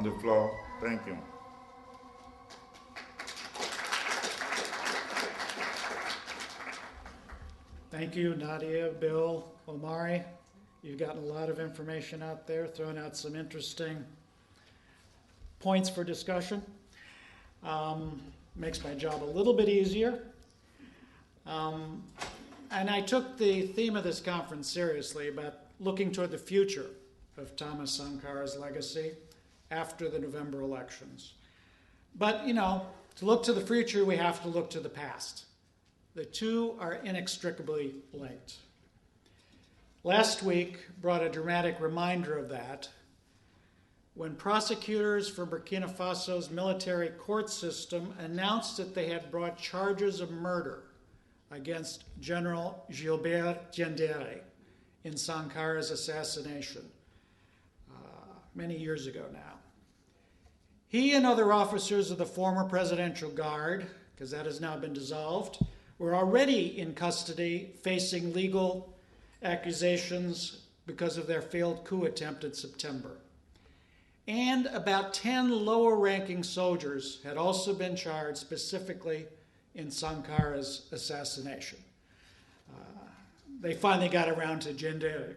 on the floor. Thank you. Thank you, Nadia, Bill, Omari. You've gotten a lot of information out there, thrown out some interesting points for discussion. Makes my job a little bit easier. And I took the theme of this conference seriously about looking toward the future of Thomas Sankara's legacy after the November elections. But, to look to the future, we have to look to the past. The two are inextricably linked. Last week brought a dramatic reminder of that when prosecutors for Burkina Faso's military court system announced that they had brought charges of murder against General Gilbert Diendéré in Sankara's assassination many years ago now. He and other officers of the former Presidential Guard, because that has now been dissolved, were already in custody facing legal accusations because of their failed coup attempt in September. And about 10 lower-ranking soldiers had also been charged specifically in Sankara's assassination. They finally got around to Diendéré.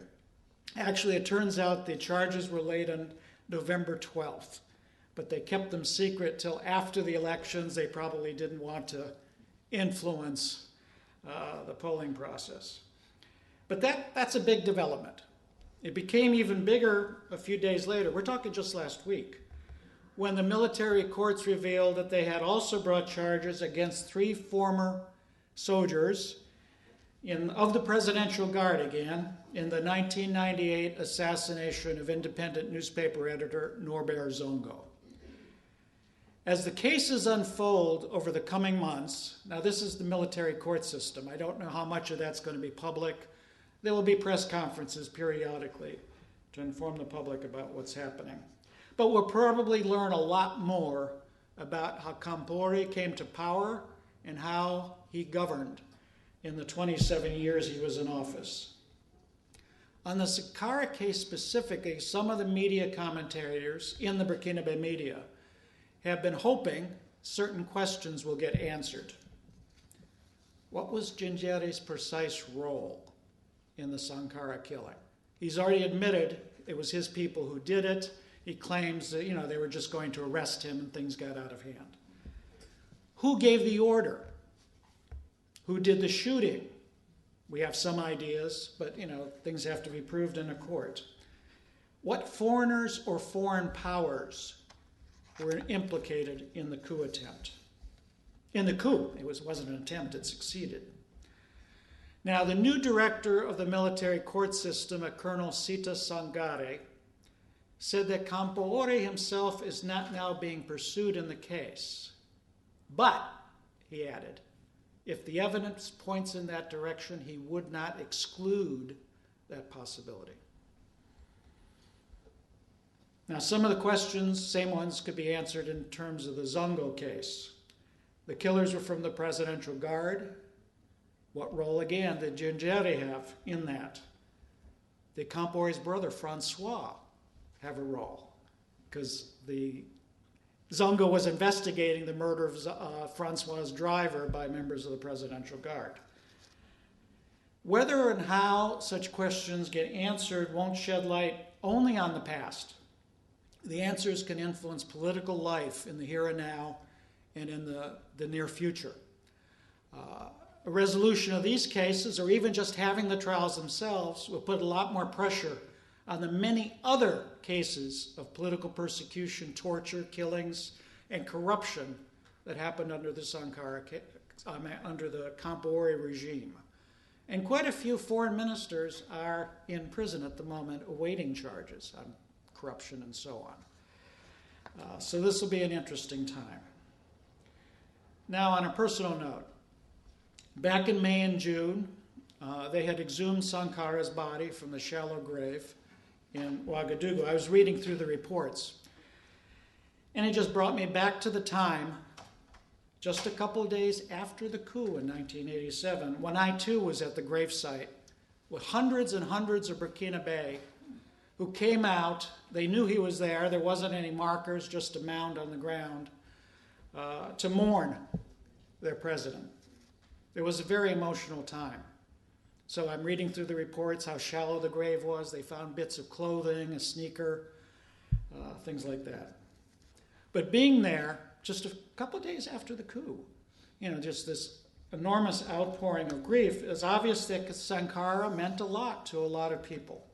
Actually, it turns out the charges were laid on November 12th, but they kept them secret till after the elections. They probably didn't want to influence the polling process. But that's a big development. It became even bigger a few days later. We're talking just last week, when the military courts revealed that they had also brought charges against 3 former soldiers of the Presidential Guard again in the 1998 assassination of independent newspaper editor Norbert Zongo. As the cases unfold over the coming months, now this is the military court system. I don't know how much of that's going to be public. There will be press conferences periodically to inform the public about what's happening. But we'll probably learn a lot more about how Compaoré came to power and how he governed in the 27 years he was in office. On the Sankara case specifically, some of the media commentators in the Burkinabe media have been hoping certain questions will get answered. What was Diendéré's precise role in the Sankara killing? He's already admitted it was his people who did it. He claims that, they were just going to arrest him and things got out of hand. Who gave the order? Who did the shooting? We have some ideas, but, things have to be proved in a court. What foreigners or foreign powers were implicated in the coup attempt? In the coup, it wasn't an attempt, it succeeded. Now, the new director of the military court system, a Colonel Sita Sangare, said that Compaoré himself is not now being pursued in the case. But, he added, if the evidence points in that direction, he would not exclude that possibility. Now, some of the questions, same ones, could be answered in terms of the Zongo case. The killers were from the Presidential Guard. What role, again, did Diendéré have in that? Did Compaoré's brother, Francois, have a role? Because the Zongo was investigating the murder of Francois' driver by members of the Presidential Guard. Whether and how such questions get answered won't shed light only on the past. The answers can influence political life in the here and now and in the near future. A resolution of these cases, or even just having the trials themselves, will put a lot more pressure on the many other cases of political persecution, torture, killings, and corruption that happened under the under the Compaoré regime. And quite a few foreign ministers are in prison at the moment awaiting charges on corruption and so on. So this will be an interesting time. Now, on a personal note, back in May and June, they had exhumed Sankara's body from the shallow grave in Ouagadougou. I was reading through the reports, and it just brought me back to the time, just a couple of days after the coup in 1987, when I too was at the gravesite with hundreds and hundreds of Burkinabe who came out. They knew he was there. There wasn't any markers, just a mound on the ground, to mourn their president. It was a very emotional time. So I'm reading through the reports how shallow the grave was. They found bits of clothing, a sneaker, things like that. But being there just a couple of days after the coup, just this enormous outpouring of grief, it's obvious that Sankara meant a lot to a lot of people.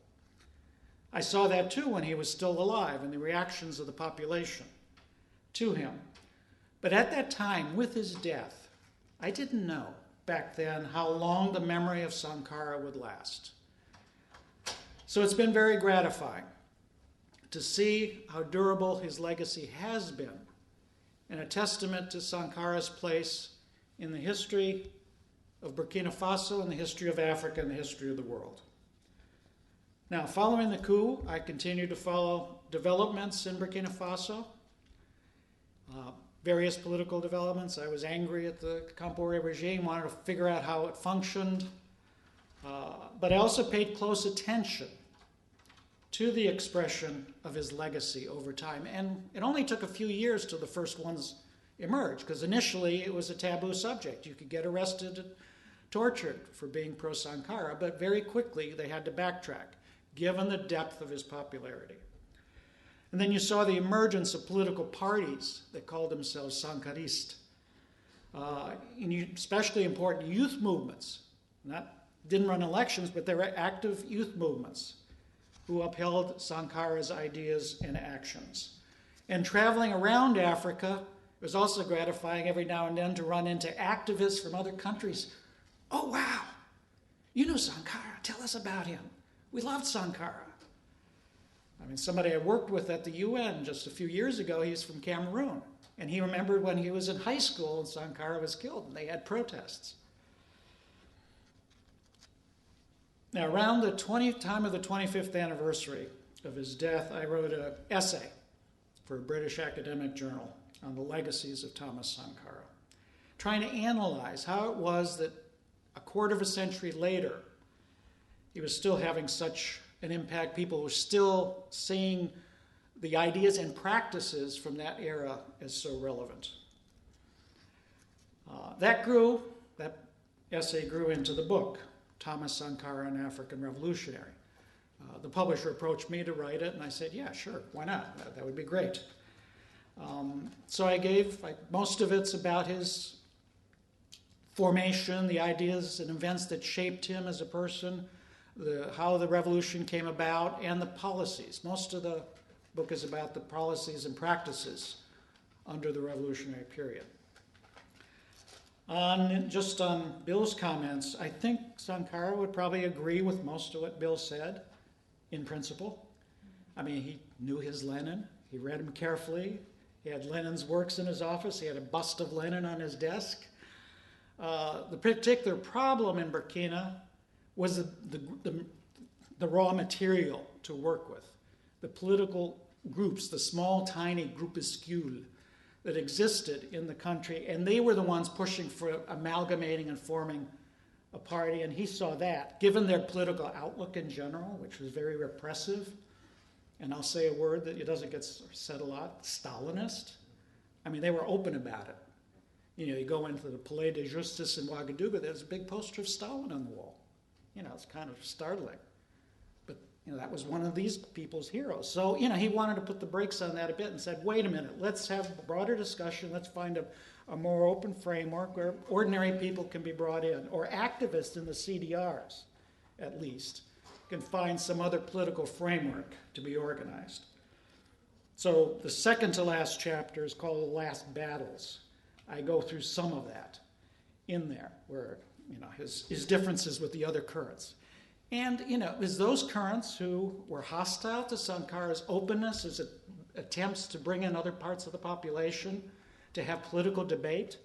I saw that too when he was still alive and the reactions of the population to him. But at that time, with his death, I didn't know back then how long the memory of Sankara would last. So it's been very gratifying to see how durable his legacy has been, and a testament to Sankara's place in the history of Burkina Faso, in the history of Africa, and the history of the world. Now, following the coup, I continue to follow developments in Burkina Faso, various political developments. I was angry at the Compaoré regime, wanted to figure out how it functioned, but I also paid close attention to the expression of his legacy over time. And it only took a few years till the first ones emerged, because initially it was a taboo subject. You could get arrested and tortured for being pro-Sankara, but very quickly they had to backtrack, given the depth of his popularity. And then you saw the emergence of political parties that called themselves Sankarist. Especially important youth movements. Didn't run elections, but they were active youth movements who upheld Sankara's ideas and actions. And traveling around Africa, it was also gratifying every now and then to run into activists from other countries. Oh, wow, you know Sankara, tell us about him. We loved Sankara. Somebody I worked with at the UN just a few years ago, he's from Cameroon. And he remembered when he was in high school and Sankara was killed, and they had protests. Now, around the time of the 25th anniversary of his death, I wrote an essay for a British academic journal on the legacies of Thomas Sankara, trying to analyze how it was that a quarter of a century later, he was still having such an impact. People were still seeing the ideas and practices from that era as so relevant. That essay grew into the book, Thomas Sankara, an African Revolutionary. The publisher approached me to write it, and I said, yeah, sure, why not? That would be great. So I gave, most of it's about his formation, the ideas and events that shaped him as a person, how the revolution came about, and the policies. Most of the book is about the policies and practices under the revolutionary period. Just on Bill's comments, I think Sankara would probably agree with most of what Bill said, in principle. He knew his Lenin. He read him carefully. He had Lenin's works in his office. He had a bust of Lenin on his desk. The particular problem in Burkina was the raw material to work with. The political groups, the small, tiny groupuscule that existed in the country, and they were the ones pushing for amalgamating and forming a party, and he saw that, given their political outlook in general, which was very repressive, and I'll say a word that doesn't get said a lot, Stalinist. They were open about it. You go into the Palais de Justice in Ouagadougou, there's a big poster of Stalin on the wall. It's kind of startling. But, that was one of these people's heroes. So, he wanted to put the brakes on that a bit and said, wait a minute, let's have a broader discussion. Let's find a more open framework where ordinary people can be brought in, or activists in the CDRs, at least, can find some other political framework to be organized. So the second to last chapter is called The Last Battles. I go through some of that in there, where his differences with the other currents. And, it's those currents who were hostile to Sankara's openness, his attempts to bring in other parts of the population, to have political debate.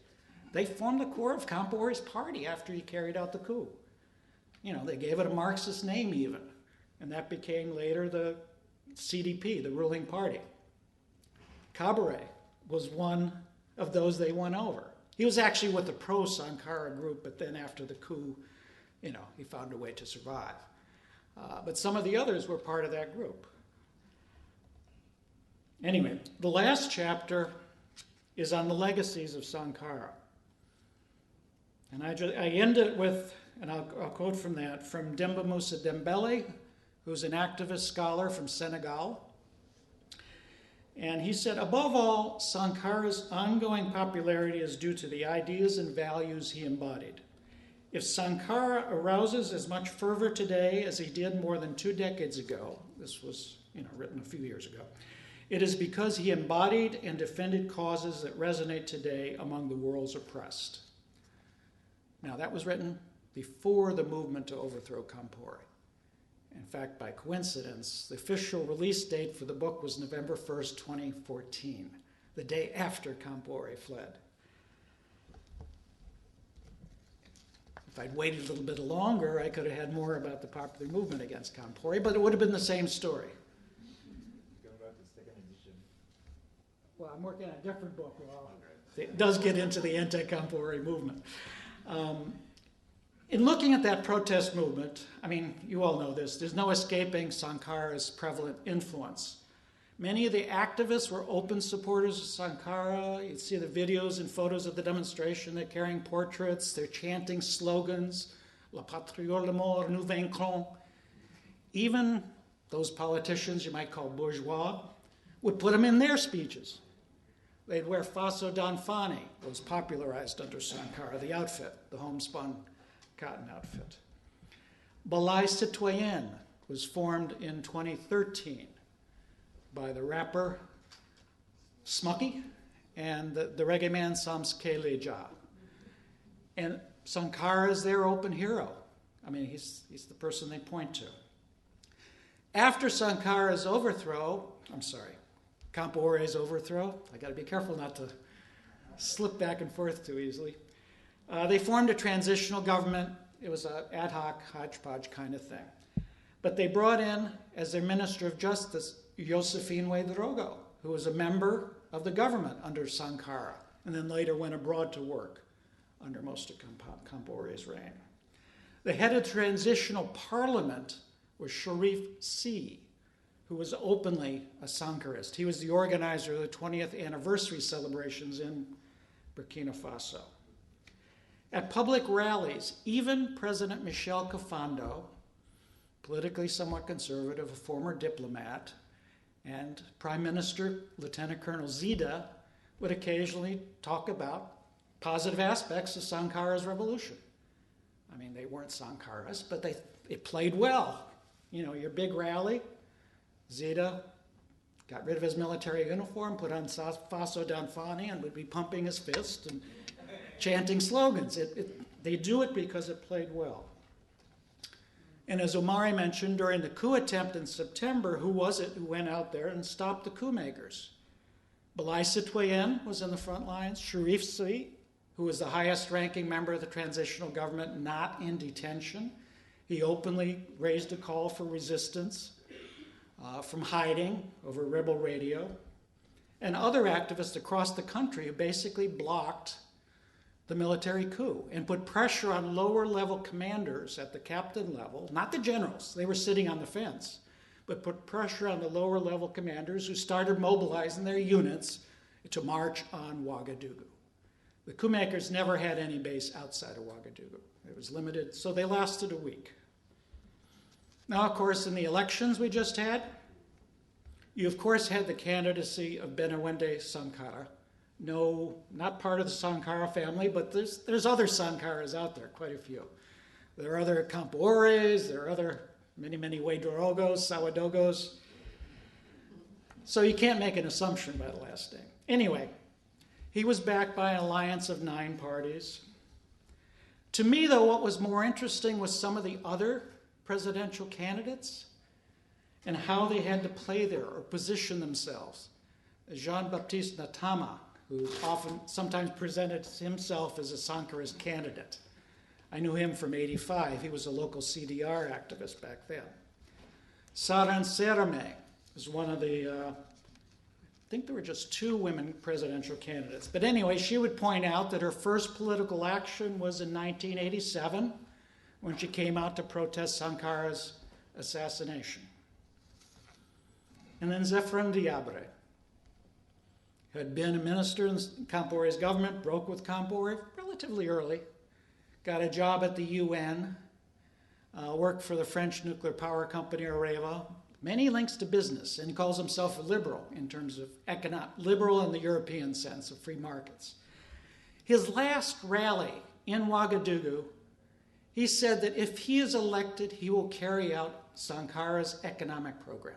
They formed the core of Compaoré's party after he carried out the coup. They gave it a Marxist name even, and that became later the CDP, the ruling party. Compaoré was one of those they won over. He was actually with the pro-Sankara group, but then after the coup, he found a way to survive. But some of the others were part of that group. Anyway, the last chapter is on the legacies of Sankara. And I end it with, and I'll quote from that, from Demba Musa Dembele, who's an activist scholar from Senegal. And he said, above all, Sankara's ongoing popularity is due to the ideas and values he embodied. If Sankara arouses as much fervor today as he did more than 2 decades ago, this was written a few years ago, it is because he embodied and defended causes that resonate today among the world's oppressed. Now, that was written before the movement to overthrow Campore. In fact, by coincidence, the official release date for the book was November 1st, 2014, the day after Campore fled. If I'd waited a little bit longer, I could have had more about the popular movement against Campore, but it would have been the same story. Well, I'm working on a different book. Well, it does get into the anti-Campore movement. In looking at that protest movement, I mean, you all know this, there's no escaping Sankara's prevalent influence. Many of the activists were open supporters of Sankara. You'd see the videos and photos of the demonstration. They're carrying portraits. They're chanting slogans, La patrie ou la mort, nous vaincrons. Even those politicians you might call bourgeois would put them in their speeches. They'd wear faso d'Anfani, was popularized under Sankara, the outfit, the homespun cotton outfit. Balai Citoyen was formed in 2013 by the rapper Smucky and the reggae man Sams Keleja. And Sankara is their open hero. I mean, he's the person they point to. After Sankare's overthrow, Campore's overthrow, I got to be careful not to slip back and forth too easily. They formed a transitional government. It was an ad hoc, hodgepodge kind of thing. But they brought in, as their Minister of Justice, Josephine Ouedraogo, who was a member of the government under Sankara, and then later went abroad to work under most of Campore's reign. The head of transitional parliament was Sharif C., who was openly a Sankarist. He was the organizer of the 20th anniversary celebrations in Burkina Faso. At public rallies, even President Michel Kafando, politically somewhat conservative, a former diplomat, and Prime Minister Lieutenant Colonel Zida would occasionally talk about positive aspects of Sankara's revolution. I mean, they weren't Sankarists, but it played well. Your big rally, Zida got rid of his military uniform, put on Faso d'Anfani, and would be pumping his fist and chanting slogans. They do it because it played well. And as Omari mentioned, during the coup attempt in September, who was it who went out there and stopped the coup makers? Balai Citoyen was in the front lines. Sharif C., who was the highest ranking member of the transitional government, not in detention. He openly raised a call for resistance from hiding over rebel radio. And other activists across the country who basically blocked the military coup and put pressure on lower level commanders at the captain level, not the generals, they were sitting on the fence, but put pressure on the lower level commanders who started mobilizing their units to march on Ouagadougou. The coup makers never had any base outside of Ouagadougou. It was limited, so they lasted a week. Now, of course, in the elections we just had, you of course had the candidacy of Benawende Sankara. No, not part of the Sankara family, but there's other Sankaras out there, quite a few. There are other Campores, there are other many Ouedraogos, Sawadogos. So you can't make an assumption by the last name. Anyway, he was backed by an alliance of 9 parties. To me, though, what was more interesting was some of the other presidential candidates and how they had to play there or position themselves. Jean-Baptiste Ntama, who sometimes presented himself as a Sankarist candidate. I knew him from '85. He was a local CDR activist back then. Saran Serame was one of the, I think there were just 2 women presidential candidates. But anyway, she would point out that her first political action was in 1987 when she came out to protest Sankara's assassination. And then Zefran Diabre, who had been a minister in Compaore's government, broke with Compaore relatively early, got a job at the UN, worked for the French nuclear power company Areva, many links to business, and calls himself a liberal in terms of liberal in the European sense of free markets. His last rally in Ouagadougou, he said that if he is elected, he will carry out Sankara's economic program.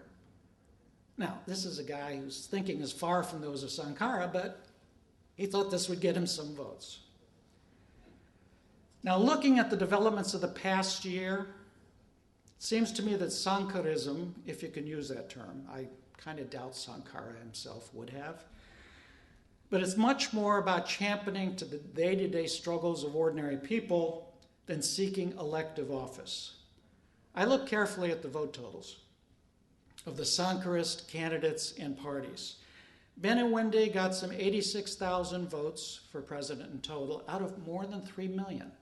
Now, this is a guy whose thinking is far from those of Sankara, but he thought this would get him some votes. Now, looking at the developments of the past year, it seems to me that Sankarism, if you can use that term, I kind of doubt Sankara himself would have, but it's much more about championing to the day-to-day struggles of ordinary people than seeking elective office. I look carefully at the vote totals of the Sankarist candidates and parties. Benawende got some 86,000 votes for president in total out of more than 3 million.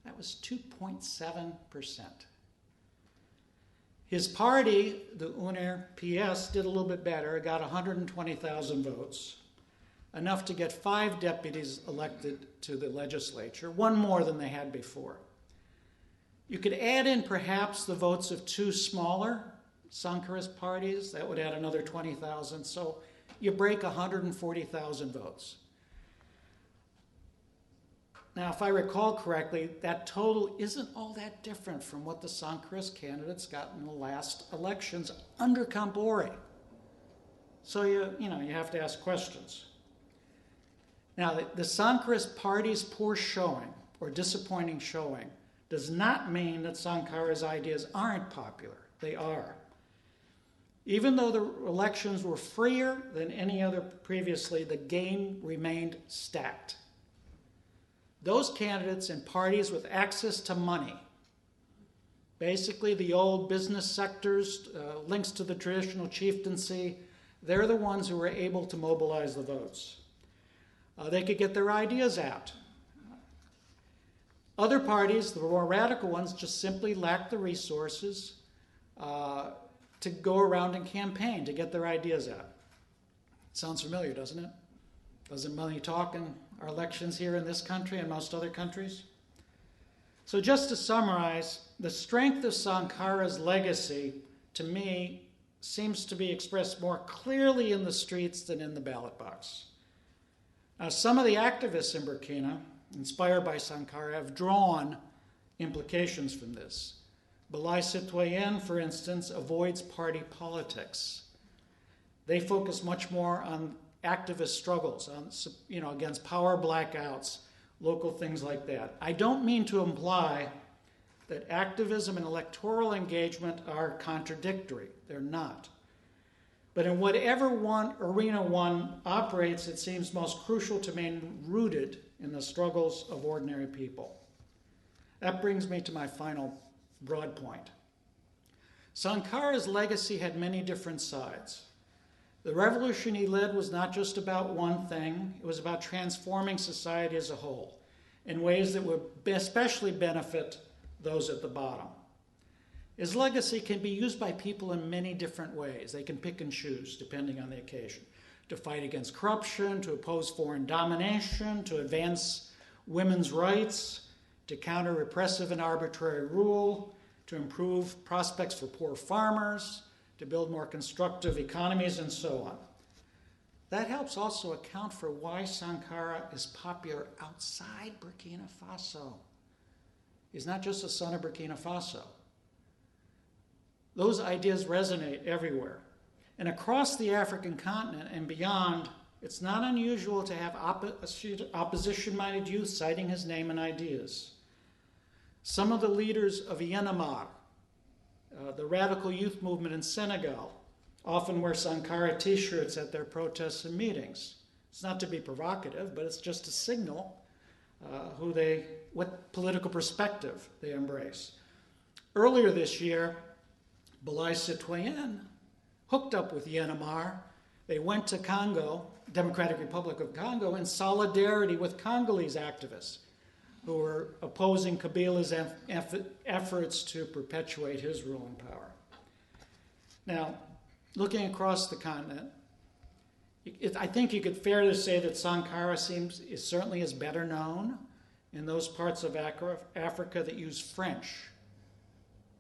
That was 2.7%. His party, the UNER PS, did a little bit better. It got 120,000 votes, enough to get 5 deputies elected to the legislature, one more than they had before. You could add in perhaps the votes of 2 smaller Sankarist parties. That would add another 20,000. So you break 140,000 votes. Now, if I recall correctly, that total isn't all that different from what the Sankarist candidates got in the last elections under Compaore. So you have to ask questions. Now, the Sankarist party's poor showing or disappointing showing does not mean that Sankara's ideas aren't popular. They are. Even though the elections were freer than any other previously, the game remained stacked. Those candidates and parties with access to money, basically the old business sectors, links to the traditional chieftaincy, they're the ones who were able to mobilize the votes. They could get their ideas out. Other parties, the more radical ones, just simply lacked the resources to go around and campaign, to get their ideas out. Sounds familiar, doesn't it? Doesn't money talk in our elections here in this country and most other countries? So just to summarize, the strength of Sankara's legacy, to me, seems to be expressed more clearly in the streets than in the ballot box. Now, some of the activists in Burkina, inspired by Sankara, have drawn implications from this. Belay Citoyen, for instance, avoids party politics. They focus much more on activist struggles, against power blackouts, local things like that. I don't mean to imply that activism and electoral engagement are contradictory. They're not. But in whatever arena one operates, it seems most crucial to remain rooted in the struggles of ordinary people. That brings me to my final broad point. Sankara's legacy had many different sides. The revolution he led was not just about one thing. It was about transforming society as a whole in ways that would especially benefit those at the bottom. His legacy can be used by people in many different ways. They can pick and choose depending on the occasion. To fight against corruption, to oppose foreign domination, to advance women's rights, to counter repressive and arbitrary rule, to improve prospects for poor farmers, to build more constructive economies, and so on. That helps also account for why Sankara is popular outside Burkina Faso. He's not just a son of Burkina Faso. Those ideas resonate everywhere. And across the African continent and beyond, it's not unusual to have opposition-minded youth citing his name and ideas. Some of the leaders of Yanamar, the radical youth movement in Senegal, often wear Sankara t-shirts at their protests and meetings. It's not to be provocative, but it's just to signal what political perspective they embrace. Earlier this year, Belay Citoyen hooked up with Yanamar. They went to Congo, Democratic Republic of Congo, in solidarity with Congolese activists who were opposing Kabila's efforts to perpetuate his rule and power. Now, looking across the continent, I think you could fair to say that Sankara certainly is better known in those parts of Africa that use French,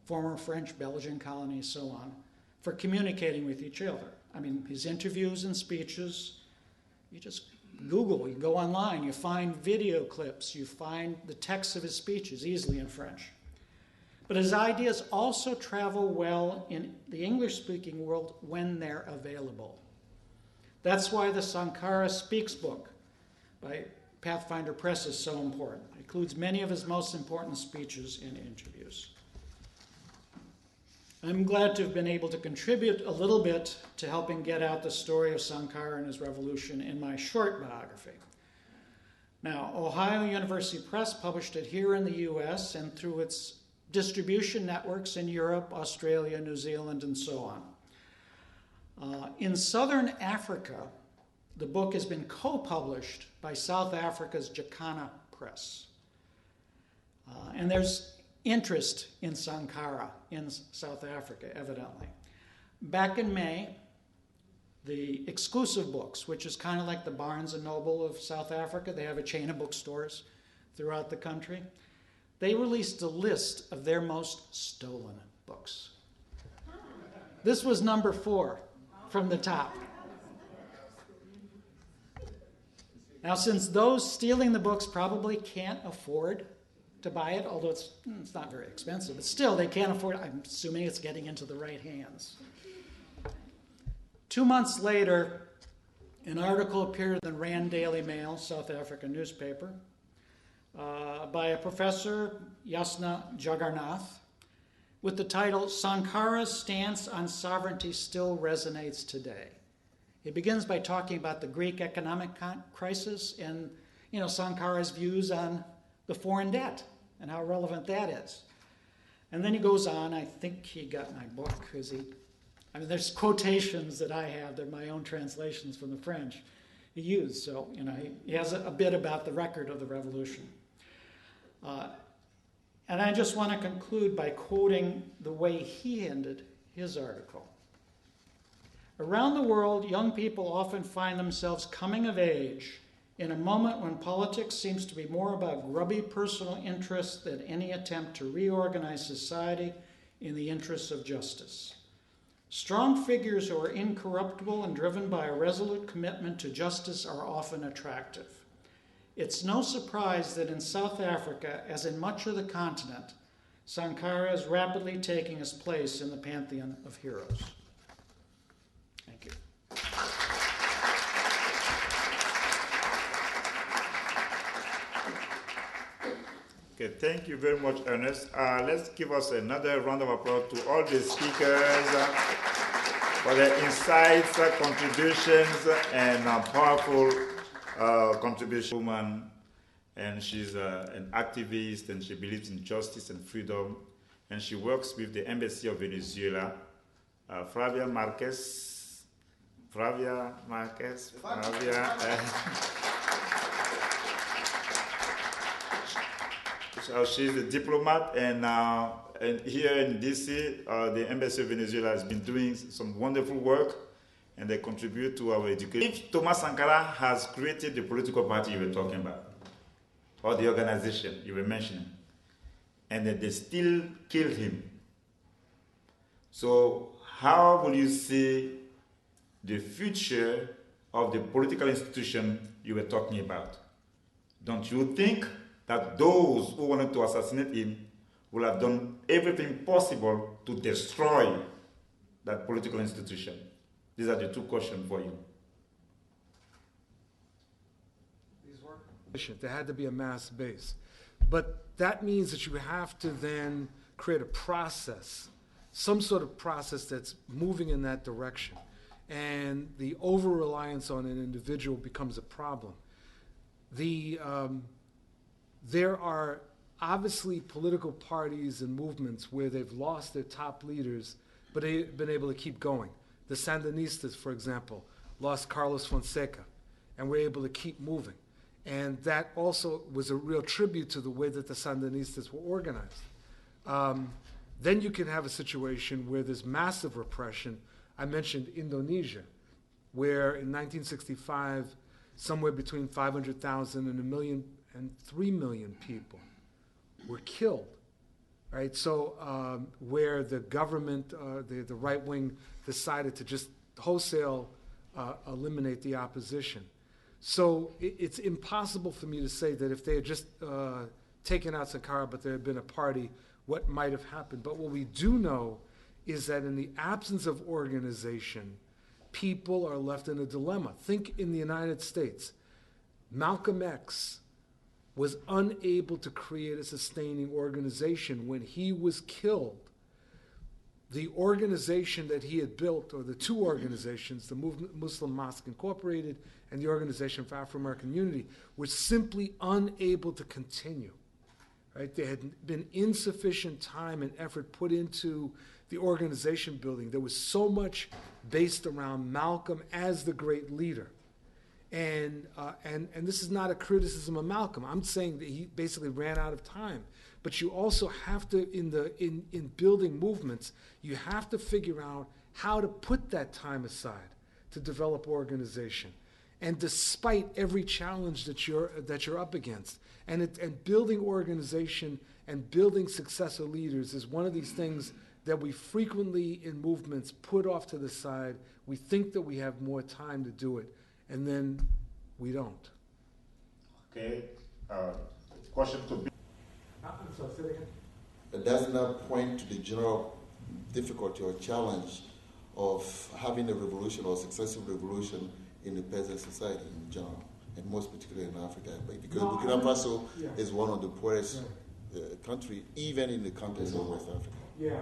former French, Belgian colonies, so on, for communicating with each other. I mean, his interviews and speeches, you just Google, you go online, you find video clips, you find the text of his speeches easily in French. But his ideas also travel well in the English-speaking world when they're available. That's why the Sankara Speaks book by Pathfinder Press is so important. It includes many of his most important speeches and interviews. I'm glad to have been able to contribute a little bit to helping get out the story of Sankara and his revolution in my short biography. Now, Ohio University Press published it here in the US and through its distribution networks in Europe, Australia, New Zealand, and so on. In Southern Africa, the book has been co-published by South Africa's Gnaka Press. And there's interest in Sankara in South Africa, evidently. Back in May, the Exclusive Books, which is kind of like the Barnes & Noble of South Africa, they have a chain of bookstores throughout the country, they released a list of their most stolen books. This was number 4 from the top. Now, since those stealing the books probably can't afford to buy it, although it's not very expensive, but still they can't afford it, I'm assuming it's getting into the right hands. 2 months later, an article appeared in the Rand Daily Mail, South African newspaper, by a professor, Yasna Jagarnath, with the title, Sankara's Stance on Sovereignty Still Resonates Today. He begins by talking about the Greek economic crisis and, Sankara's views on the foreign debt and how relevant that is. And then he goes on, I think he got my book, because there's quotations that I have, they're my own translations from the French he used. So, he has a bit about the record of the revolution. And I just want to conclude by quoting the way he ended his article. Around the world, young people often find themselves coming of age in a moment when politics seems to be more about grubby personal interest than any attempt to reorganize society in the interests of justice. Strong figures who are incorruptible and driven by a resolute commitment to justice are often attractive. It's no surprise that in South Africa, as in much of the continent, Sankara is rapidly taking his place in the pantheon of heroes. Thank you. Okay, thank you very much, Ernest. Let's give us another round of applause to all the speakers for their insights, contributions, and powerful contribution. Woman, and she's an activist, and she believes in justice and freedom, and she works with the Embassy of Venezuela. Flavia Marquez. So she's a diplomat, and here in DC, the Embassy of Venezuela has been doing some wonderful work, and they contribute to our education. If Thomas Sankara has created the political party you were talking about, or the organization you were mentioning, and that they still killed him, so how will you see the future of the political institution you were talking about? Don't you think that those who wanted to assassinate him will have done everything possible to destroy that political institution? These are the 2 questions for you. There had to be a mass base. But that means that you have to then create a process, some sort of process that's moving in that direction. And the over-reliance on an individual becomes a problem. There are obviously political parties and movements where they've lost their top leaders, but they've been able to keep going. The Sandinistas, for example, lost Carlos Fonseca, and were able to keep moving. And that also was a real tribute to the way that the Sandinistas were organized. Then you can have a situation where there's massive repression. I mentioned Indonesia, where in 1965, somewhere between 500,000 and 1 million and 3 million people were killed, right? So where the government, the right wing, decided to just wholesale eliminate the opposition. So it's impossible for me to say that if they had just taken out Sankara, but there had been a party, what might have happened. But what we do know is that in the absence of organization, people are left in a dilemma. Think in the United States. Malcolm X was unable to create a sustaining organization when he was killed. The organization that he had built, or the two organizations, the Muslim Mosque Incorporated and the Organization for Afro-American Unity, were simply unable to continue. Right? There had been insufficient time and effort put into the organization building. There was so much based around Malcolm as the great leader. And this is not a criticism of Malcolm. I'm saying that he basically ran out of time. But you also have to, in building movements, you have to figure out how to put that time aside to develop organization. And despite every challenge that you're up against, and building organization and building successor leaders is one of these things that we frequently in movements put off to the side. We think that we have more time to do it, and then we don't. Okay, question to be. But does not point to the general difficulty or challenge of having a revolution or successive revolution in the peasant society in general, and most particularly in Africa, because Burkina Faso is one of the poorest country, even in the context of West Africa. Yeah.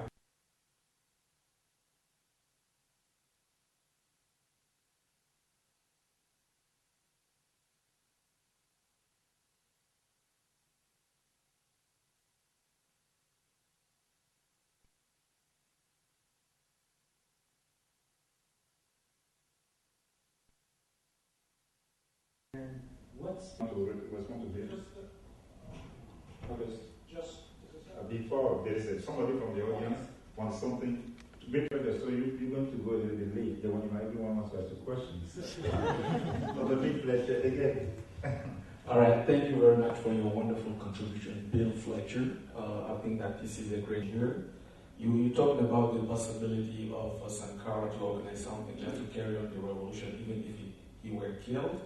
Before there is somebody from the audience wants something to make sure that so you're going to go a little bit late. Then when everyone wants to ask you questions. So the big pleasure again. All right, thank you very much for your wonderful contribution, Bill Fletcher. I think that this is a great year. You talked about the possibility of Sankara to organize something just to carry on the revolution, even if he were killed.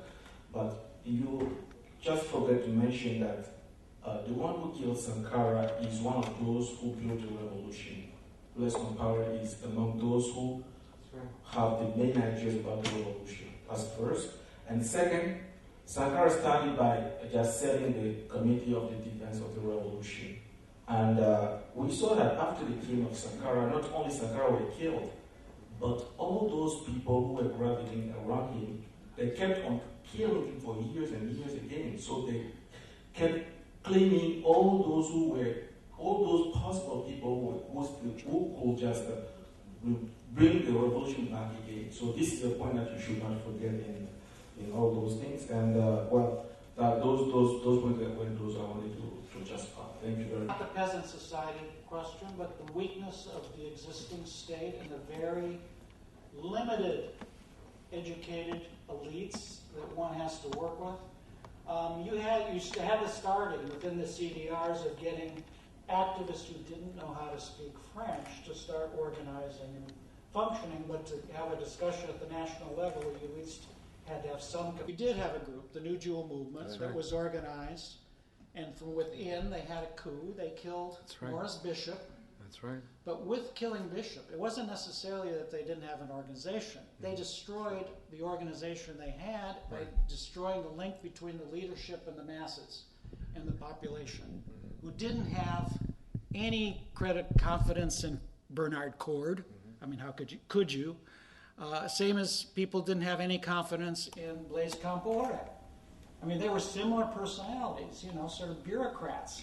But you just forget to mention that the one who killed Sankara is one of those who built the revolution. Blaise Compaoré is among those who have the main ideas about the revolution. That's first. And second, Sankara started by just setting the Committee of the Defense of the Revolution. And we saw that after the killing of Sankara, not only Sankara were killed, but all those people who were gravitating around him, they kept on killing him for years and years again. So they kept claiming all those possible people who could just bring the revolution back again. So this is a point that you should not forget in all those things. And those points were those I wanted to just thank you very much. Not the peasant society question, but the weakness of the existing state and the very limited educated elites that one has to work with. You had the starting within the CDRs of getting activists who didn't know how to speak French to start organizing and functioning, but to have a discussion at the national level, you at least had to have some. We did have a group, the New Jewel Movement, that was organized, and from within they had a coup. They killed Morris Bishop. That's right. But with killing Bishop, it wasn't necessarily that they didn't have an organization. They destroyed the organization they had by destroying the link between the leadership and the masses and the population, who didn't have any confidence in Bernard Cord. I mean, how could you? Same as people didn't have any confidence in Blaise Compaoré. I mean, they were similar personalities, sort of bureaucrats,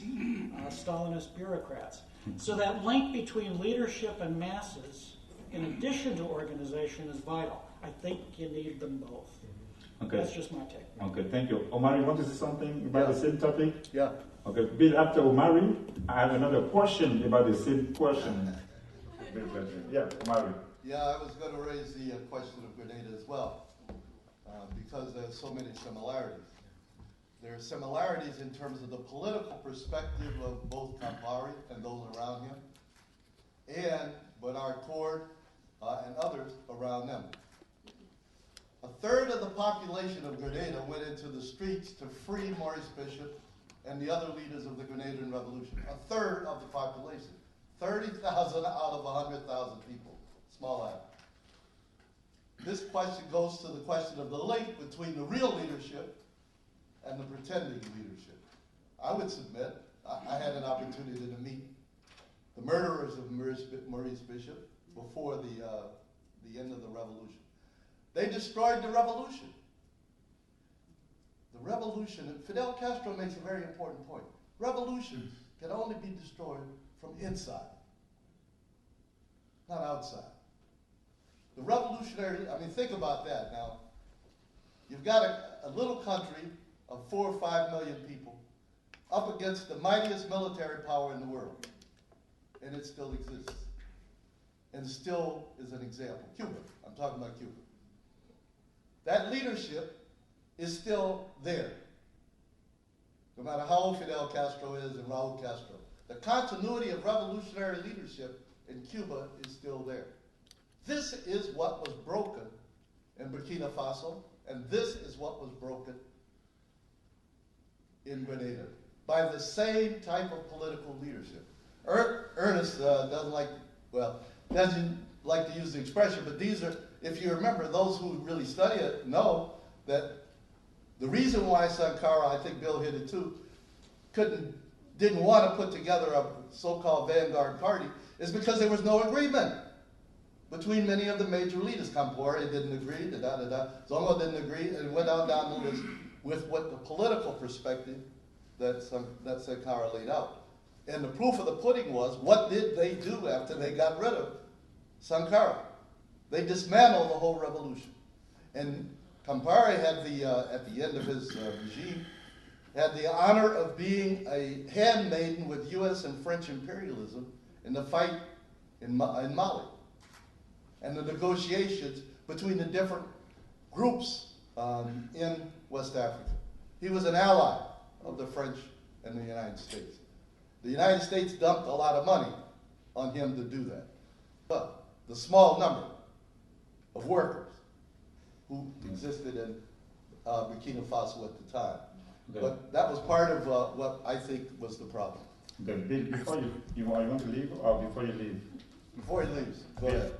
Stalinist bureaucrats. So that link between leadership and masses, in addition to organization, is vital. I think you need them both. Okay. That's just my take. Okay, thank you. Omar, you want to say something about the same topic? Yeah. Okay, Bill, after Omari, I have another question about the same question. Yeah, Omari. Yeah, I was going to raise the question of Grenada as well, because there's so many similarities. There are similarities in terms of the political perspective of both Campari and those around him, and Bernard Cord and others around them. A third of the population of Grenada went into the streets to free Maurice Bishop and the other leaders of the Grenadian Revolution. A third of the population. 30,000 out of 100,000 people. Small act. This question goes to the question of the link between the real leadership and the pretending leadership. I would submit, I had an opportunity to meet the murderers of Maurice Bishop before the end of the revolution. They destroyed the revolution. The revolution, and Fidel Castro makes a very important point. Revolutions can only be destroyed from inside, not outside. The revolutionary, I mean, think about that now. You've got a little country of 4 or 5 million people up against the mightiest military power in the world, and it still exists, and still is an example. Cuba, I'm talking about Cuba. That leadership is still there, no matter how old Fidel Castro is and Raul Castro. The continuity of revolutionary leadership in Cuba is still there. This is what was broken in Burkina Faso, and this is what was broken in Grenada by the same type of political leadership. Ernest doesn't like to use the expression, but these are, if you remember, those who really study it know that the reason why Sankara, I think Bill hit it too, didn't want to put together a so-called vanguard party is because there was no agreement between many of the major leaders. Campore didn't agree, Zongo didn't agree, and it went down the list with what the political perspective that Sankara laid out. And the proof of the pudding was, what did they do after they got rid of Sankara? They dismantled the whole revolution. And Campari had at the end of his regime, had the honor of being a handmaiden with U.S. and French imperialism in the fight in Mali, and the negotiations between the different groups in West Africa. He was an ally of the French and the United States. The United States dumped a lot of money on him to do that. But the small number of workers who existed in Burkina Faso at the time. Okay. But that was part of what I think was the problem. Okay, Bill, before you want to leave or before you leave? Before he leaves, go ahead.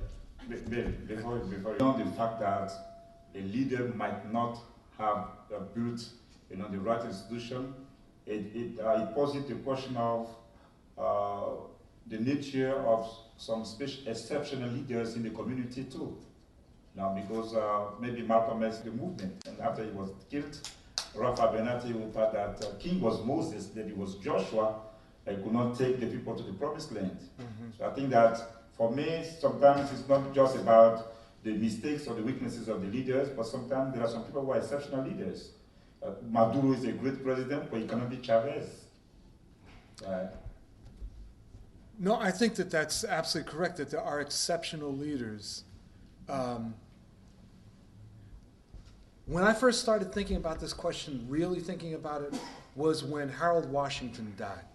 Bill, before you know the fact that a leader might not have built the right institution, it poses the question of the nature of some exceptional leaders in the community too. Now, because maybe Malcolm X, the movement, and after he was killed, Rafa Benati, who thought that king was Moses, that he was Joshua, and could not take the people to the promised land. Mm-hmm. So I think that for me, sometimes it's not just about the mistakes or the weaknesses of the leaders, but sometimes there are some people who are exceptional leaders. Maduro is a great president, but he cannot be Chavez. No, I think that that's absolutely correct, that there are exceptional leaders. When I first started thinking about this question, really thinking about it, was when Harold Washington died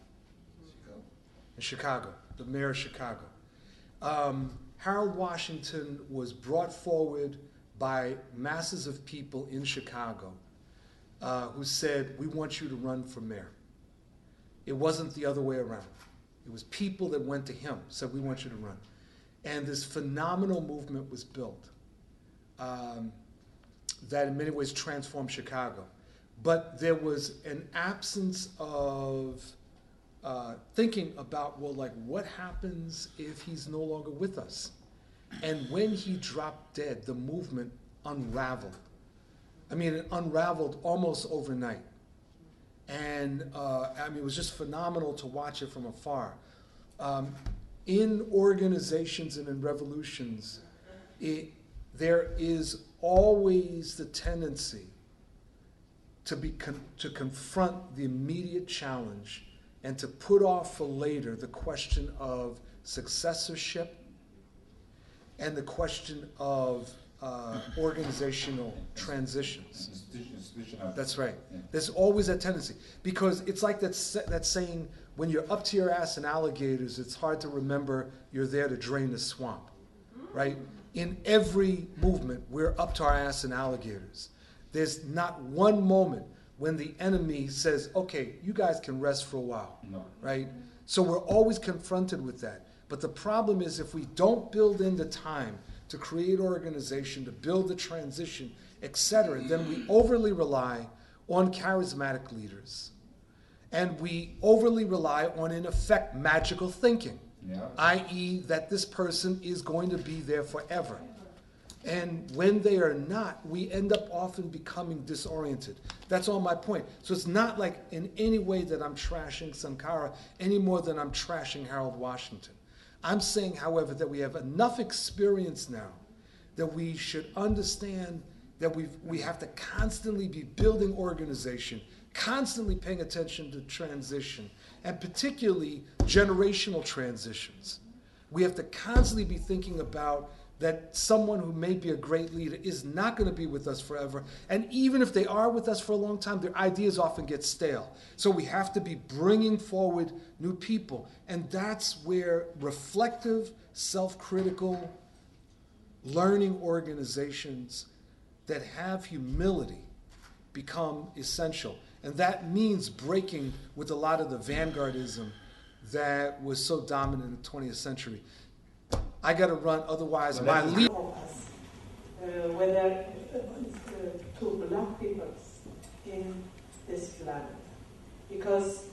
in Chicago, the mayor of Chicago. Harold Washington was brought forward by masses of people in Chicago who said, we want you to run for mayor. It wasn't the other way around. It was people that went to him, said, we want you to run. And this phenomenal movement was built that in many ways transformed Chicago. But there was an absence of thinking about, well, like, what happens if he's no longer with us? And when he dropped dead, the movement unraveled. I mean, it unraveled almost overnight. And it was just phenomenal to watch it from afar. In organizations and in revolutions, there is always the tendency to confront the immediate challenge and to put off for later the question of successorship and the question of organizational transitions. That's right. There's always that tendency. Because it's like that saying, when you're up to your ass in alligators, it's hard to remember you're there to drain the swamp, right? In every movement, we're up to our ass in alligators. There's not one moment when the enemy says, okay, you guys can rest for a while, right? So we're always confronted with that. But the problem is, if we don't build in the time to create organization, to build the transition, etc., then we overly rely on charismatic leaders. And we overly rely on, in effect, magical thinking, i.e. that this person is going to be there forever. And when they are not, we end up often becoming disoriented. That's all my point. So it's not like in any way that I'm trashing Sankara any more than I'm trashing Harold Washington. I'm saying, however, that we have enough experience now that we should understand that we have to constantly be building organization, constantly paying attention to transition, and particularly generational transitions. We have to constantly be thinking about that someone who may be a great leader is not going to be with us forever. And even if they are with us for a long time, their ideas often get stale. So we have to be bringing forward new people. And that's where reflective, self-critical, learning organizations that have humility become essential. And that means breaking with a lot of the vanguardism that was so dominant in the 20th century. I got to run, otherwise my lead. Whether to black people in this land, because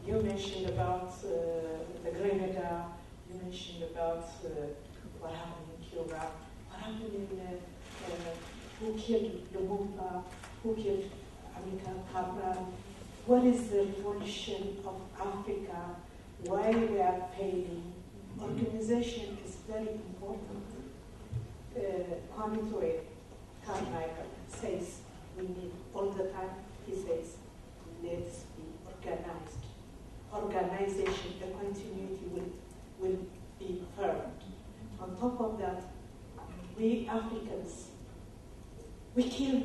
you mentioned about the Gnaka, you mentioned about what happened in Cuba, what happened in who killed Lagoke, who killed Cabral. What is the revolution of Africa? Why we are failing? Organization is very important. Coming to it, Carmichael says we need all the time. He says, let's be organized. Organization, the continuity will be firm. On top of that, we Africans, we kill.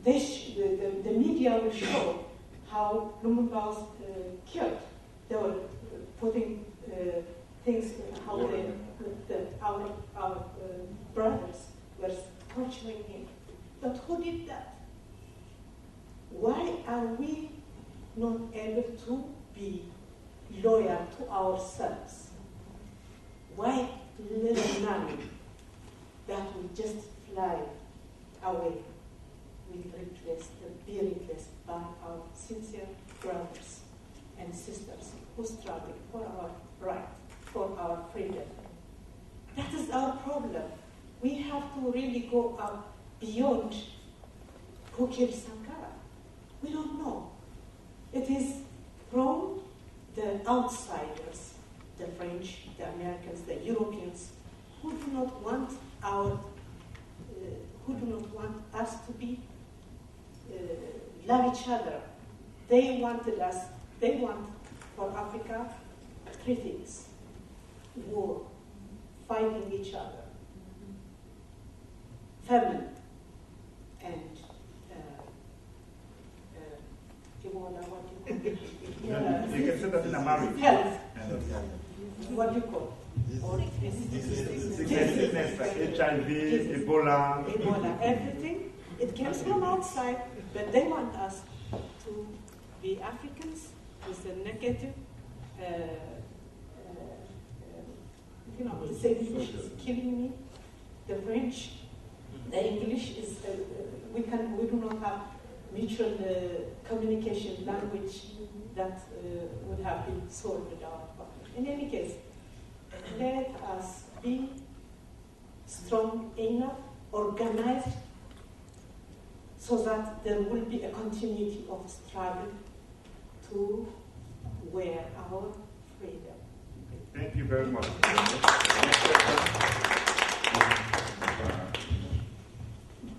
The media will show how Lumumba was killed. They were putting things, how our brothers were torturing him. But who did that? Why are we not able to be loyal to ourselves? Why little money that will just fly away will be replaced by our sincere brothers and sisters who struggle for our right, for our freedom? That is our problem. We have to really go up beyond who killed Sankara. We don't know. It is from the outsiders, the French, the Americans, the Europeans, who do not want us to be love each other. They want for Africa 3 things: war, fighting each other, famine, and Ebola, what do you call it? You can say that in American. Health. What do you call Sickness, HIV, Ebola, everything. It comes from outside, but they want us to be Africans with a negative, the same English is killing me. The French, the English is, we do not have mutual communication language that would have been solved our problem. In any case, let us be strong enough, organized, so that there will be a continuity of struggle to wear our freedom. Thank you very much.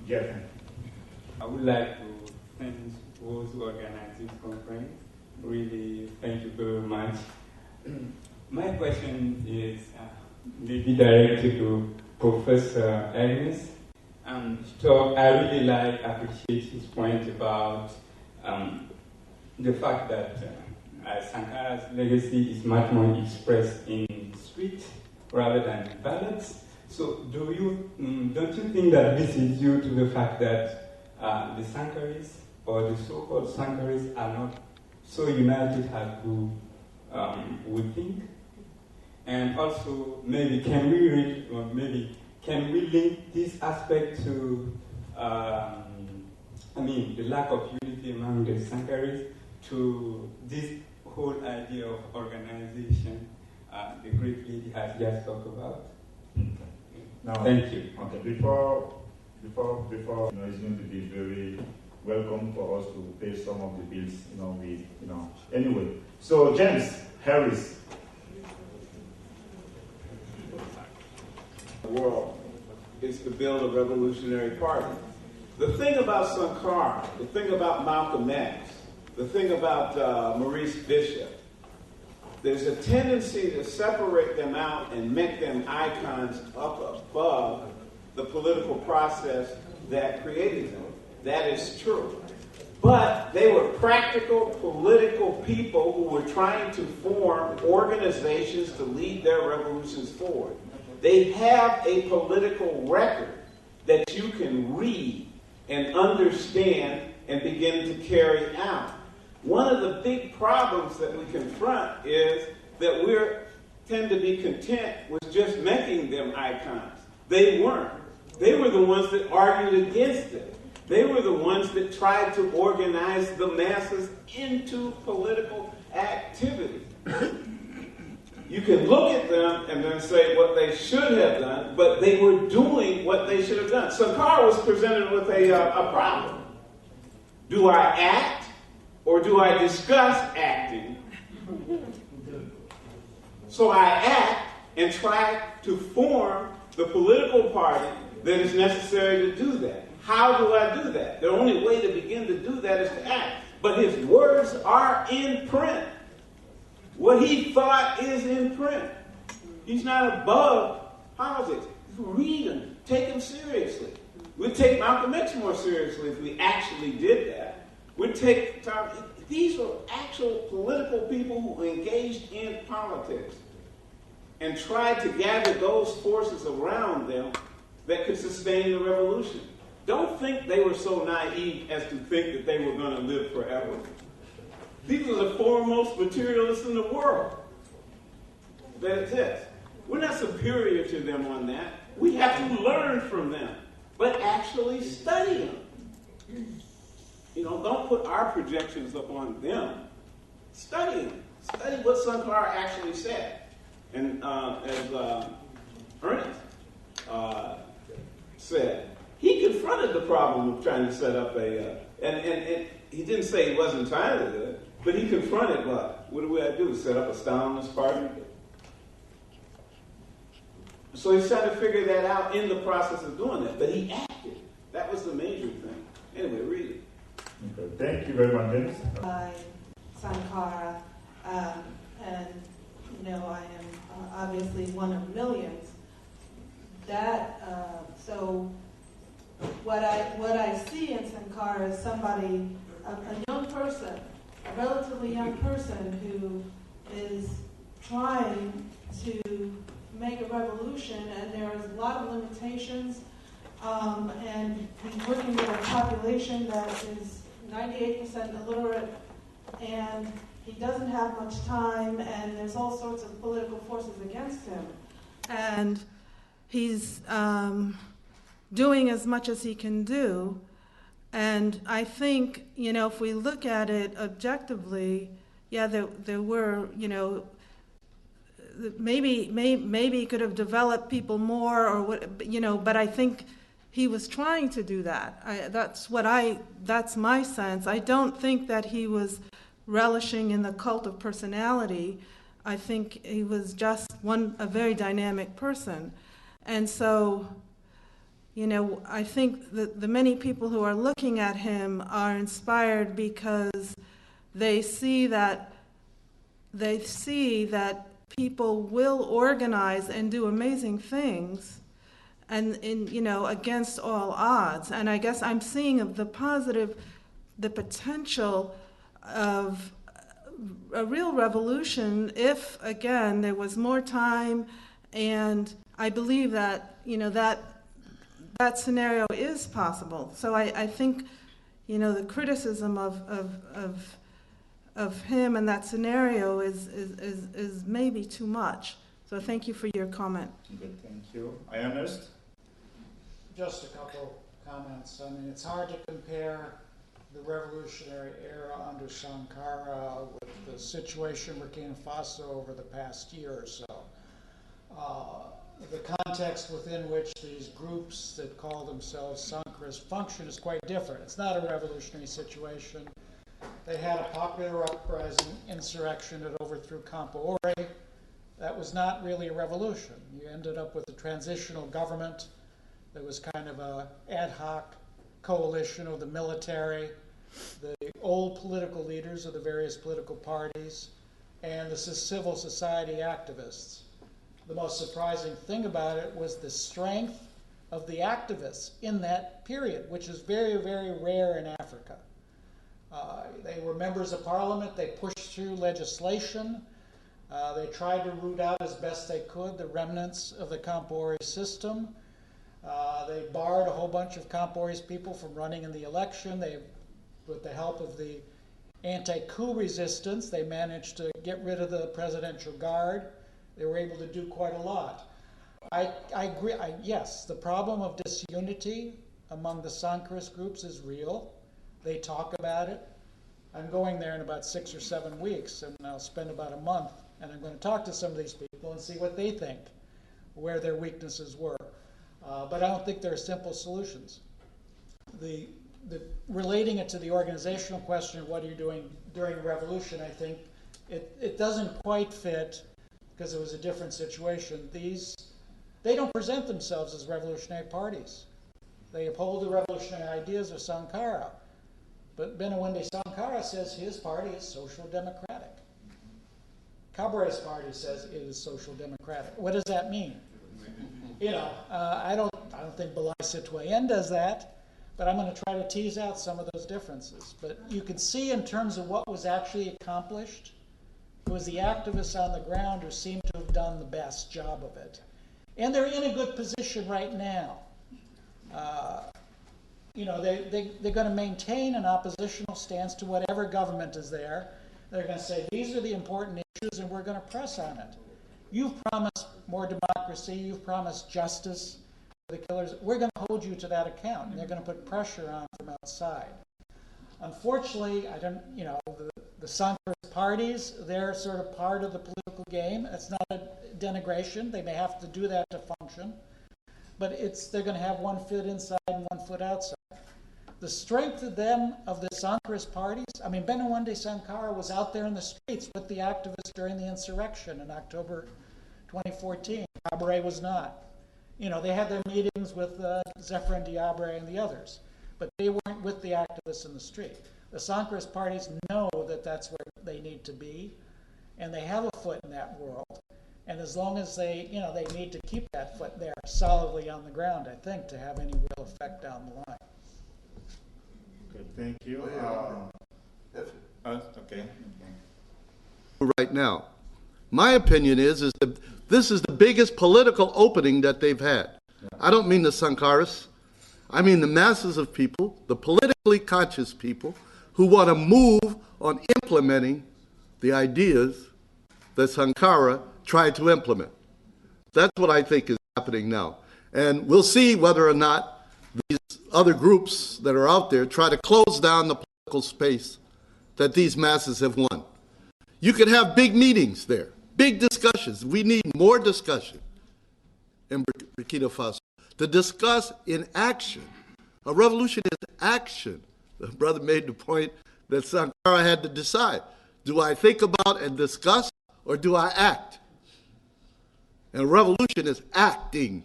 Yes. I would like to thank those who organized this conference. Really be directed to Professor Agnes. So I really appreciate his point about the fact that Sankara's legacy is much more expressed in street rather than in ballads. So don't you think that this is due to the fact that the Sankaris or the so-called Sankaris are not so united as we would think? And also, maybe can we link this aspect to, the lack of unity among the Sankaris to this whole idea of organization the great lady has just talked about? Now, thank you. Okay, before it's going to be very welcome for us to pay some of the bills, Anyway, so James Harris. The world is to build a revolutionary party. The thing about Sankara, the thing about Malcolm X, the thing about Maurice Bishop, there's a tendency to separate them out and make them icons up above the political process that created them. That is true. But they were practical political people who were trying to form organizations to lead their revolutions forward. They have a political record that you can read and understand and begin to carry out. One of the big problems that we confront is that we tend to be content with just making them icons. They weren't. They were the ones that argued against it. They were the ones that tried to organize the masses into political activity. You can look at them and then say what they should have done, but they were doing what they should have done. Sankara was presented with a problem. Do I act or do I discuss acting? So I act and try to form the political party that is necessary to do that. How do I do that? The only way to begin to do that is to act. But his words are in print. What he thought is in print. He's not above politics. Read him. Take him seriously. We'd take Malcolm X more seriously if we actually did that. We'd take Tom. These were actual political people who engaged in politics and tried to gather those forces around them that could sustain the revolution. Don't think they were so naive as to think that they were going to live forever. These are the foremost materialists in the world that exist. We're not superior to them on that. We have to learn from them, but actually study them. Don't put our projections up on them. Study them. Study what Sankara actually said. And as Ernest said, he confronted the problem of trying to set up and he didn't say he wasn't trying to do it, but he confronted what? What do we have to do? Set up a Stalinist party? So he's trying to figure that out in the process of doing that. But he acted. That was the major thing. Anyway, read it. Okay. Thank you very much, Dennis. By Sankara, and I am obviously one of millions. So what I see in Sankara is somebody, a young person, a relatively young person who is trying to make a revolution, and there is a lot of limitations, and he's working with a population that is 98% illiterate, and he doesn't have much time, and there's all sorts of political forces against him. And he's doing as much as he can do. And I think, if we look at it objectively, there were, maybe he could have developed people more, or what, but I think he was trying to do that. That's my sense. I don't think that he was relishing in the cult of personality. I think he was just a very dynamic person. And so, I think that the many people who are looking at him are inspired because they see that people will organize and do amazing things, and against all odds. And I guess I'm seeing the potential of a real revolution if, again, there was more time. And I believe that that scenario is possible. So I think the criticism of him and that scenario is maybe too much. So thank you for your comment. Good, thank you. Ernest? Just a couple comments. I mean, it's hard to compare the revolutionary era under Sankara with the situation in Burkina Faso over the past year or so. The context within which these groups that call themselves Sankaras function is quite different. It's not a revolutionary situation. They had a popular uprising insurrection that overthrew Compaoré. That was not really a revolution. You ended up with a transitional government that was kind of an ad hoc coalition of the military, the old political leaders of the various political parties, and the civil society activists. The most surprising thing about it was the strength of the activists in that period, which is very, very rare in Africa. They were members of parliament. They pushed through legislation. They tried to root out as best they could the remnants of the Compaoré system. They barred a whole bunch of Compaoré's people from running in the election. With the help of the anti-coup resistance, they managed to get rid of the presidential guard. They were able to do quite a lot. I agree. Yes, the problem of disunity among the Sankarist groups is real. They talk about it. I'm going there in about 6 or 7 weeks, and I'll spend about a month, and I'm going to talk to some of these people and see what they think, where their weaknesses were. But I don't think there are simple solutions. Relating it to the organizational question of what are you doing during revolution, I think it doesn't quite fit because it was a different situation. They don't present themselves as revolutionary parties. They uphold the revolutionary ideas of Sankara. But Benawende Sankara says his party is social democratic. Kaboré's party says it is social democratic. What does that mean? I don't think Balai Citoyen does that, but I'm going to try to tease out some of those differences. But you can see in terms of what was actually accomplished, it was the activists on the ground who seem to have done the best job of it. And they're in a good position right now. They're going to maintain an oppositional stance to whatever government is there. They're going to say, these are the important issues, and we're going to press on it. You've promised more democracy. You've promised justice for the killers. We're going to hold you to that account, and they're going to put pressure on from outside. Unfortunately, the Sankarist parties, they're sort of part of the political game. It's not a denigration. They may have to do that to function. But they're going to have one foot inside and one foot outside. The strength of the Sankarist parties, Benawende Sankara was out there in the streets with the activists during the insurrection in October 2014. Kaboré was not. They had their meetings with Zephyrin Diabre and the others, but they weren't with the activists in the street. The Sankarist parties know that that's where they need to be, and they have a foot in that world. And as long as they need to keep that foot there solidly on the ground, I think, to have any real effect down the line. Good, thank you. Okay. Right now, my opinion is that this is the biggest political opening that they've had. I don't mean the Sankaras. I mean the masses of people, the politically conscious people, who want to move on implementing the ideas that Sankara tried to implement. That's what I think is happening now. And we'll see whether or not these other groups that are out there try to close down the political space that these masses have won. You could have big meetings there, big discussions. We need more discussion in Burkina Faso to discuss in action. A revolution is action. The brother made the point that Sankara had to decide. Do I think about and discuss, or do I act? And revolution is acting.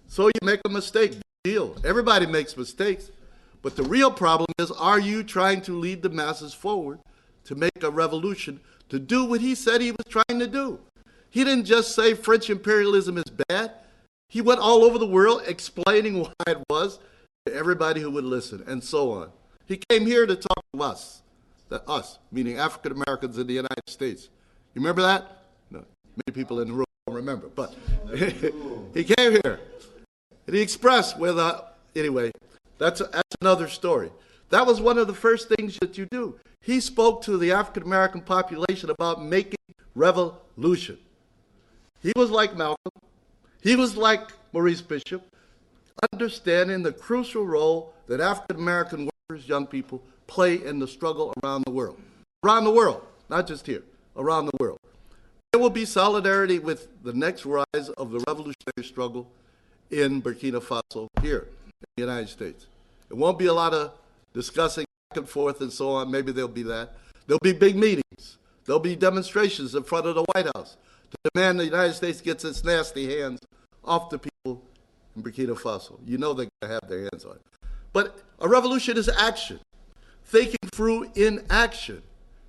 So you make a mistake, big deal. Everybody makes mistakes. But the real problem is, are you trying to lead the masses forward to make a revolution, to do what he said he was trying to do? He didn't just say French imperialism is bad. He went all over the world explaining why it was to everybody who would listen, and so on. He came here to talk to us, meaning African Americans in the United States. You remember that? No, many people in the room don't remember, but he came here and he expressed with, anyway, that's another story. That was one of the first things that you do. He spoke to the African American population about making revolution. He was like Malcolm. He was like Maurice Bishop, understanding the crucial role that African American workers, young people, play in the struggle around the world. Around the world, not just here, around the world. There will be solidarity with the next rise of the revolutionary struggle in Burkina Faso here in the United States. It won't be a lot of discussing back and forth and so on. Maybe there'll be that. There'll be big meetings. There'll be demonstrations in front of the White House to demand the United States gets its nasty hands off the people in Burkina Faso. You know they're going to have their hands on it. But a revolution is action. Thinking through in action.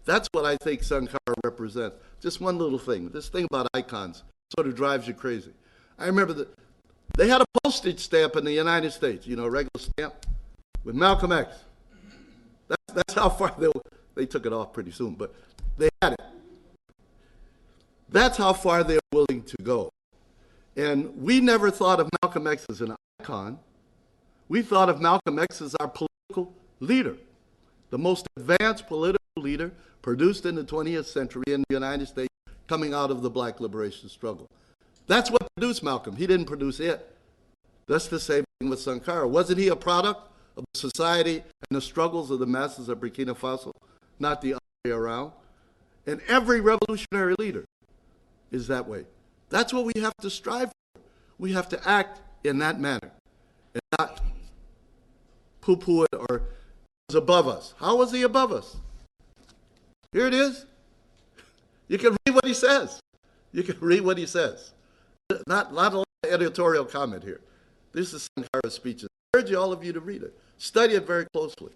That's what I think Sankara represents. Just one little thing. This thing about icons sort of drives you crazy. I remember that they had a postage stamp in the United States, you know, a regular stamp with Malcolm X. That's how far they took it off pretty soon, but they had it. That's how far they're willing to go. And we never thought of Malcolm X as an icon. We thought of Malcolm X as our political leader, the most advanced political leader produced in the 20th century in the United States coming out of the black liberation struggle. That's what produced Malcolm. He didn't produce it. That's the same thing with Sankara. Wasn't he a product of society and the struggles of the masses of Burkina Faso? Not the other way around. And every revolutionary leader is that way. That's what we have to strive for. We have to act in that manner and not poo-poo it or is above us. How was he above us? Here it is. You can read what he says. You can read what he says. Not a lot of editorial comment here. This is Sankara's speeches. I urge all of you to read it. Study it very closely.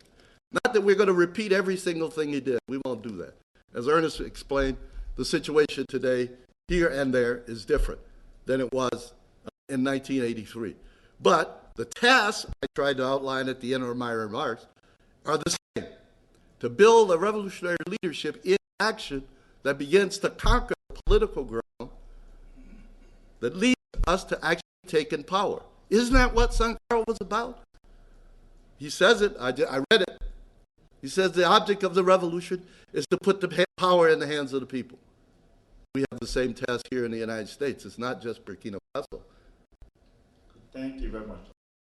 Not that we're going to repeat every single thing he did. We won't do that. As Ernest explained, the situation today, here and there, is different than it was in 1983. But the tasks I tried to outline at the end of my remarks are the same. To build a revolutionary leadership in action that begins to conquer the political ground that leads us to actually taking power. Isn't that what Sankara was about? He says it, I read it. He says the object of the revolution is to put the power in the hands of the people. We have the same task here in the United States. It's not just Burkina Faso. Thank you very much.